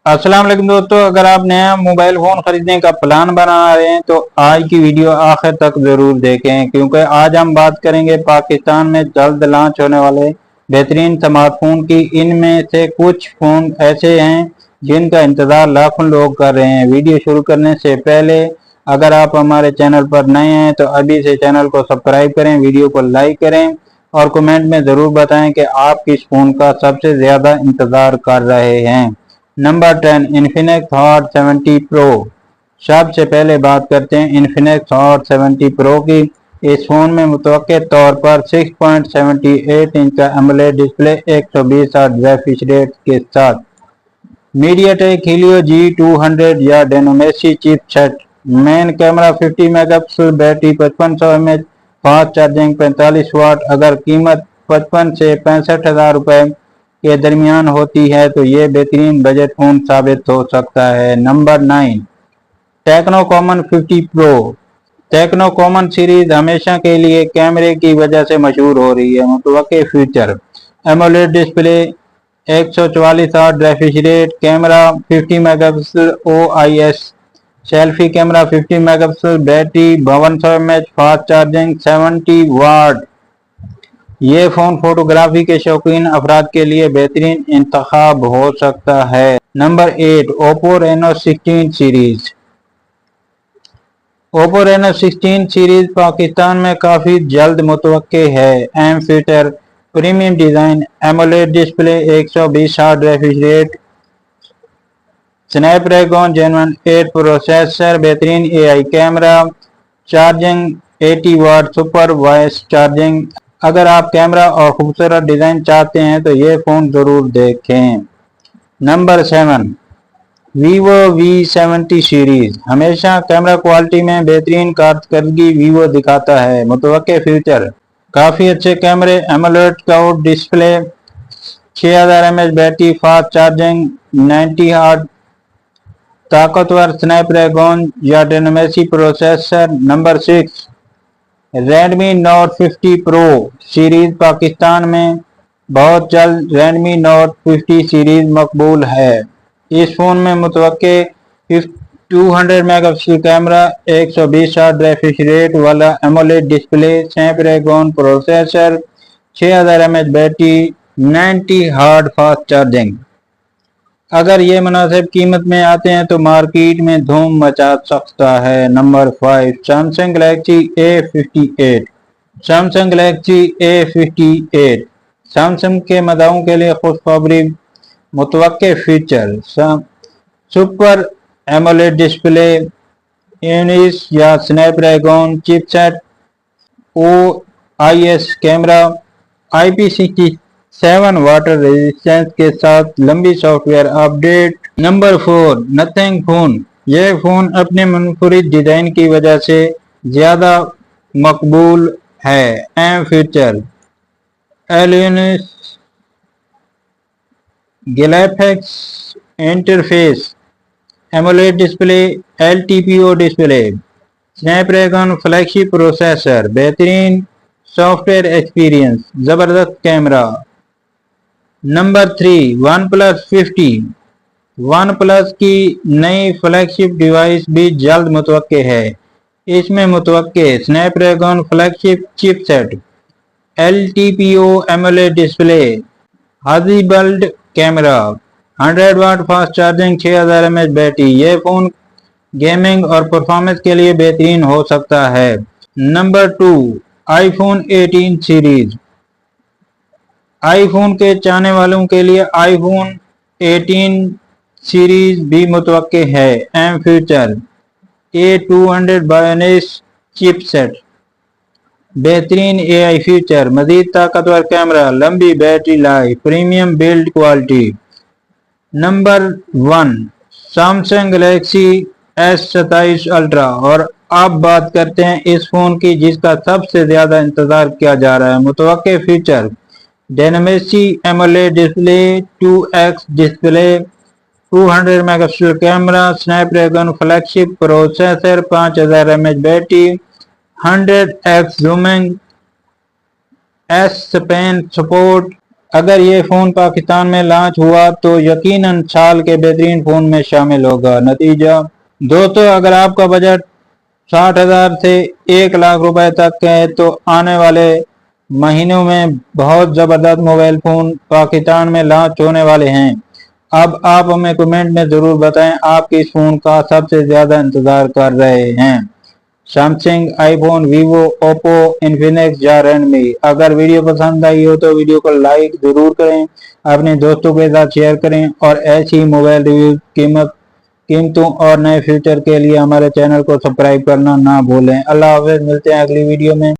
अस्सलाम वालेकुम दोस्तों, अगर आप नया मोबाइल फ़ोन ख़रीदने का प्लान बना रहे हैं तो आज की वीडियो आखिर तक ज़रूर देखें, क्योंकि आज हम बात करेंगे पाकिस्तान में जल्द लॉन्च होने वाले बेहतरीन स्मार्टफोन की। इनमें से कुछ फ़ोन ऐसे हैं जिनका इंतज़ार लाखों लोग कर रहे हैं। वीडियो शुरू करने से पहले अगर आप हमारे चैनल पर नए हैं तो अभी से चैनल को सब्सक्राइब करें, वीडियो को लाइक करें और कमेंट में ज़रूर बताएं कि आप किस फ़ोन का सबसे ज़्यादा इंतज़ार कर रहे हैं। Number 10, Infinix hot 70 pro. सबसे पहले बात करते हैं इन्फिनिक्स हॉट 70 प्रो की। इस फोन में मुतवक्के तौर पर 6.78 इंच का AMOLED display 120 hertz refresh rate के साथ मीडियाटेक हीलियो G200 या Dimensity chipset. Main camera 50 megapixel, battery 5500 mAh, fast charging 45 watt. अगर कीमत 55 से 65,000 रुपए के दरमियान होती है तो ये बेहतरीन बजट फोन साबित हो सकता है। Number 9, Tecno Camon 50 Pro. Tecno Camon series हमेशा के लिए कैमरे की वजह से मशहूर हो रही है। मुतवक्के feature: AMOLED display, 144 hertz refresh rate, camera 50 megapixel OIS, selfie camera 50 megapixel, battery 5200 mAh, fast charging 70 watt. ये फोन फोटोग्राफी के शौकीन अफराद के लिए बेहतरीन इंतखाब हो सकता है। Number 8, Oppo Reno 16 series. Oppo Reno 16 series Pakistan में काफी जल्द मुतवक्के है। एम feature: premium design, AMOLED display, 120 hertz refresh rate, Snapdragon Gen 8 processor, बेहतरीन AI camera, charging 80 watt, super VOOC charging. अगर आप कैमरा और खूबसूरत डिजाइन चाहते हैं तो ये फोन जरूर देखें। Number 7, Vivo V70 series. हमेशा कैमरा क्वालिटी में बेहतरीन कारकर्दगी वीवो दिखाता है। मुतवक्के फीचर: काफी अच्छे कैमरे, AMOLED curved display, 6000 mAh battery, fast charging, 90 hertz, ताकतवर स्नैपड्रैगन या Dimensity processor. Number 6, Redmi Note 50 Pro series. Pakistan में बहुत जल्द रेडमी नोट 50 सीरीज मकबूल है। इस फोन में मुतवक्के 200 megapixel camera, 120 hertz refresh rate वाला AMOLED display, Snapdragon processor, 6000 mAh battery, 90 hertz fast charging. अगर ये मुनासिब कीमत में आते हैं तो मार्केट में धूम मचा सकता है। Number 5, Samsung Galaxy A58। Samsung Galaxy A58 Samsung के मदाओं के लिए खुशखबरी। मुतवक्के फीचर: सुपर एमोलेड डिस्प्ले, यूनिस या Snapdragon chipset, OIS camera, IP67 water resistance के साथ लंबी software update. Number 4, Nothing phone. यह फोन अपने मुनफरिद डिजाइन की वजह से ज्यादा मकबूल है। एम फीचर: एलियनिस graphics interface, AMOLED display, LTPO display, Snapdragon flagship processor, बेहतरीन सॉफ्टवेयर एक्सपीरियंस, जबरदस्त camera. Number 3, OnePlus 50। OnePlus की नई फ्लैगशिप डिवाइस भी जल्द मुतवक्के है। इसमें मुतवक्के Snapdragon flagship chipset, LTPO AMOLED display, Hasselblad camera, 100 watt fast charging, 6000 mAh battery. यह फोन गेमिंग और परफॉर्मेंस के लिए बेहतरीन हो सकता है। Number 2, iPhone 18 series. आईफोन के चाहने वालों के लिए आईफोन 18 सीरीज भी मुतवक्के है। एम फीचर: A200 बायोनिक्स चिपसेट, बेहतरीन AI फीचर, मजीद ताकतवर कैमरा, लंबी battery life, premium build quality. Number 1, Samsung Galaxy S27 Ultra. और अब बात करते हैं इस फोन की जिसका सबसे ज्यादा इंतजार किया जा रहा है। मुतवक्के feature: dynamic AMOLED display, 2x display, 200 megapixel camera, Snapdragon flagship processor, 5000 mAh battery, 100x zooming, S pen support, اگر یہ فون پاکستان میں لانچ ہوا تو یقیناً سال کے بہترین فون میں شامل ہوگا۔ نتیجہ دوستو، اگر آپ کا بجٹ 60,000 سے 1 لاکھ روپے تک ہے تو آنے والے مہینوں میں بہت زبردست موبائل فون پاکستان میں لانچ ہونے والے ہیں۔ اب آپ ہمیں کمنٹ میں ضرور بتائیں آپ کس فون کا سب سے زیادہ انتظار کر رہے ہیں، سیمسنگ، آئی فون، ویوو، اوپو، انفینکس یا ریڈمی۔ اگر ویڈیو پسند آئی ہو تو ویڈیو کو لائک ضرور کریں، اپنے دوستوں کے ساتھ شیئر کریں، اور ایسی موبائل ریویو قیمتوں اور نئے فیچر کے لیے ہمارے چینل کو سبسکرائب کرنا نہ بھولیں۔ اللہ حافظ، ملتے ہیں اگلی ویڈیو میں۔